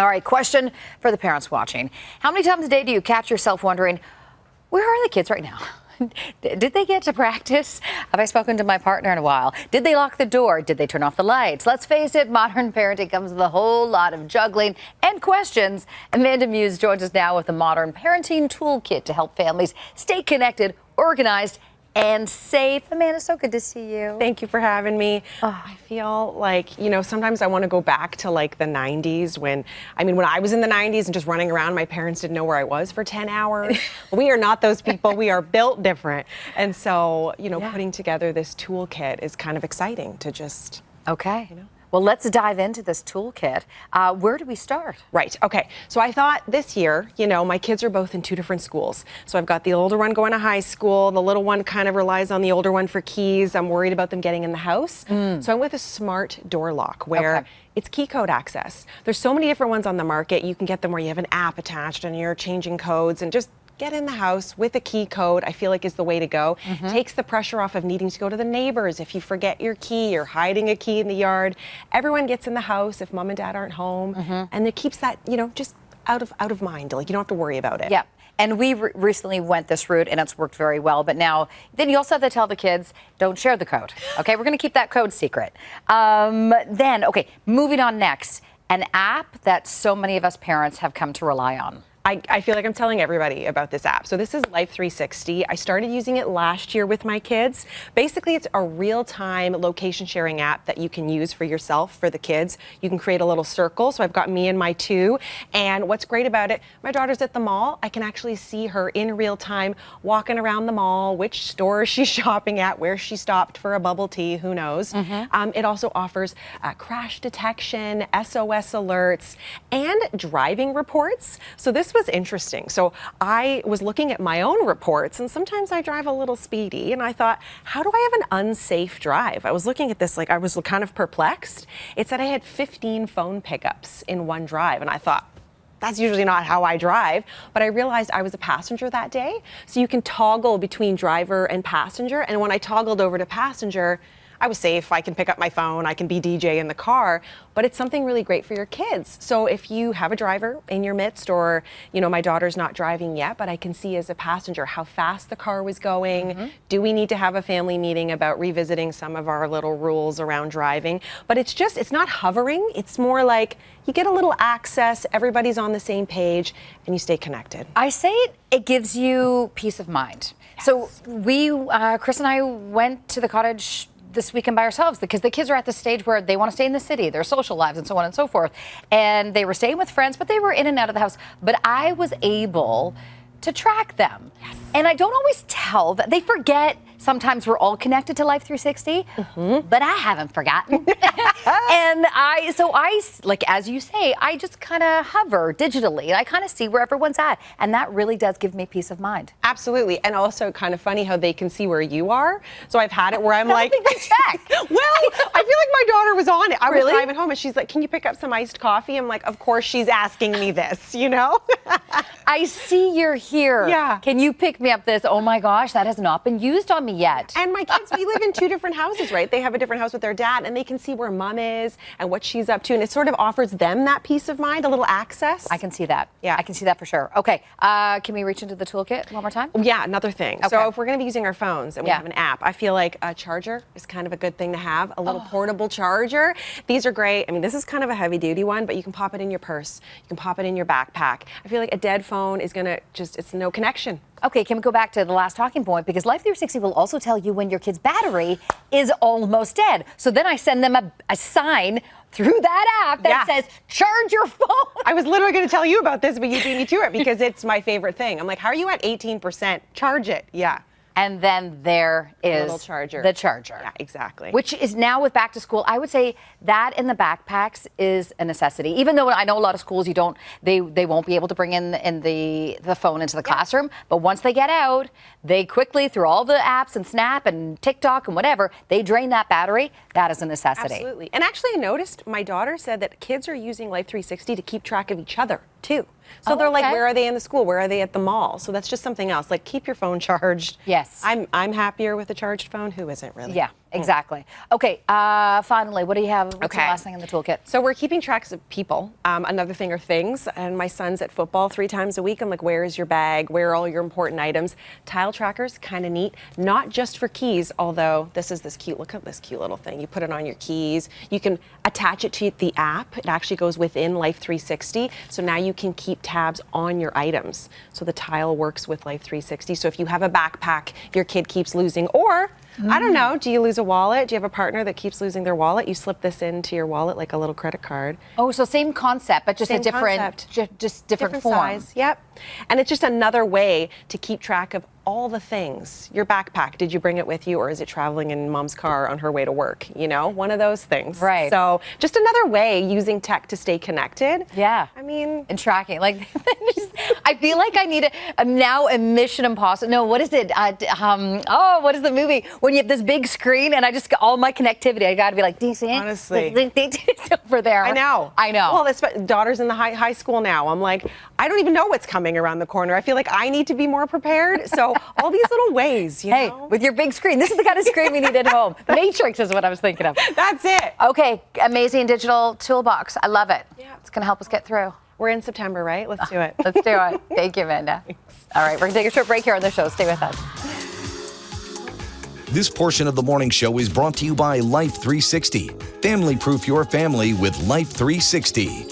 All right, question for the parents watching. How many times a day do you catch yourself wondering, where are the kids right now? Did they get to practice? Have I spoken to my partner in a while? Did they lock the door? Did they turn off the lights? Let's face it, modern parenting comes with a whole lot of juggling and questions. Amanda Muse joins us now with the Modern Parenting Toolkit to help families stay connected, organized, and safe. Amanda, so good to see you. Thank you for having me. I feel like, sometimes I want to go back to like the 90s when I was in the 90s and just running around, my parents didn't know where I was for 10 hours. We are not those people. We are built different. And so, putting together this toolkit is kind of exciting to just, Okay. Well, let's dive into this toolkit. Where do we start? Right. Okay. So I thought this year, my kids are both in 2 different schools. So I've got the older one going to high school. The little one kind of relies on the older one for keys. I'm worried about them getting in the house. So I'm with a smart door lock where it's key code access. There's so many different ones on the market. You can get them where you have an app attached and you're changing codes and just get in the house with a key code, I feel like is the way to go. Takes the pressure off of needing to go to the neighbors if you forget your key or hiding a key in the yard. Everyone gets in the house if mom and dad aren't home. And it keeps that, just out of mind. Like you don't have to worry about it. Yeah. And we recently went this route and it's worked very well. But now, then you also have to tell the kids, don't share the code. Okay, we're going to keep that code secret. Okay, moving on next. An app that so many of us parents have come to rely on. I feel like I'm telling everybody about this app. So this is Life 360. I started using it last year with my kids. Basically, it's a real-time location sharing app that you can use for yourself, for the kids. You can create a little circle. So I've got me and my 2. And what's great about it, my daughter's at the mall. I can actually see her in real time walking around the mall, which store she's shopping at, where she stopped for a bubble tea, who knows. It also offers crash detection, SOS alerts, and driving reports. So this was interesting. So I was looking at my own reports, and sometimes I drive a little speedy, and I thought, how do I have an unsafe drive? I was looking at this, like I was kind of perplexed. It said I had 15 phone pickups in one drive, and I thought, that's usually not how I drive, but I realized I was a passenger that day. So you can toggle between driver and passenger, and when I toggled over to passenger, I was safe. I can pick up my phone. I can be DJ in the car, but it's something really great for your kids. So if you have a driver in your midst or, my daughter's not driving yet, but I can see as a passenger how fast the car was going. Do we need to have a family meeting about revisiting some of our little rules around driving? But it's not hovering. It's more like you get a little access, everybody's on the same page, and you stay connected. I say it gives you peace of mind. Yes. So Chris and I went to the cottage this weekend by ourselves because the kids are at the stage where they want to stay in the city, their social lives and so on and so forth. And they were staying with friends, but they were in and out of the house. But I was able to track them. Yes. And I don't always tell that. They forget sometimes we're all connected to Life 360, but I haven't forgotten. And like as you say, I just kind of hover digitally and I kind of see where everyone's at. And that really does give me peace of mind. Absolutely. And also kind of funny how they can see where you are. So I've had it where I'm like, check. Well, I feel like my daughter was on it. I was driving home and she's like, can you pick up some iced coffee? I'm like, of course she's asking me this, I see you're here. Yeah. Can you pick me up this? Oh my gosh, that has not been used on me yet. And my kids, we live in 2 different houses, right? They have a different house with their dad and they can see where mom is and what she's up to. And it sort of offers them that peace of mind, a little access. I can see that. Yeah. I can see that for sure. Okay. Can we reach into the toolkit one more time? Yeah, another thing. Okay. So if we're going to be using our phones and we have an app, I feel like a charger is kind of a good thing to have, a little portable charger. These are great. This is kind of a heavy duty one, but you can pop it in your purse. You can pop it in your backpack. I feel like a dead phone is going to it's no connection. Okay, can we go back to the last talking point? Because Life 360 will also tell you when your kid's battery is almost dead. So then I send them a sign through that app that says, charge your phone. I was literally going to tell you about this, but you beat me to it because it's my favorite thing. I'm like, how are you at 18%? Charge it. Yeah. And then there is little charger. The charger. Yeah, exactly. Which is now with back to school, I would say that in the backpacks is a necessity. Even though I know a lot of schools they won't be able to bring in the phone into the classroom. But once they get out, they quickly, through all the apps and Snap and TikTok and whatever, they drain that battery. That is a necessity. Absolutely. And actually I noticed my daughter said that kids are using Life 360 to keep track of each other too. So they're like, okay. where are they in the school? Where are they at the mall? So that's just something else. Like, keep your phone charged. Yes. I'm happier with a charged phone. Who isn't really? Yeah, exactly. Okay, finally, what do you have? What's the Okay. last thing in the toolkit? So we're keeping tracks of people. Another thing are things. And my son's at football 3 times a week. I'm like, where is your bag? Where are all your important items? Tile trackers, kind of neat. Not just for keys, although this is this cute, look at this cute little thing. You put it on your keys. You can attach it to the app. It actually goes within Life 360. So now you can keep tabs on your items. So the tile works with Life 360. So if you have a backpack your kid keeps losing, or I don't know, do you lose a wallet? Do you have a partner that keeps losing their wallet? You slip this into your wallet like a little credit card. Oh, so same concept, but just Same a different, concept. just different form. Size. Yep. And it's just another way to keep track of all the things. Your backpack, did you bring it with you, or is it traveling in mom's car on her way to work? You know, one of those things. Right. So just another way using tech to stay connected. Yeah. I mean, And tracking, like, I feel like I need now a Mission Impossible. No, what is it? What is the movie when you have this big screen and I just got all my connectivity? I got to be like, DC. Honestly. It's over there. I know. Well, that's daughter's in the high school now. I'm like, I don't even know what's coming around the corner. I feel like I need to be more prepared. So all these little ways, you hey, know. with your big screen, this is the kind of screen we need at home. Matrix is what I was thinking of. That's it. Okay, amazing digital toolbox. I love it. Yeah. It's going to help us get through. We're in September, right? Let's do it. Let's do it. Thank you, Amanda. Thanks. All right, we're going to take a short break here on the show. Stay with us. This portion of the morning show is brought to you by Life 360. Family-proof your family with Life 360.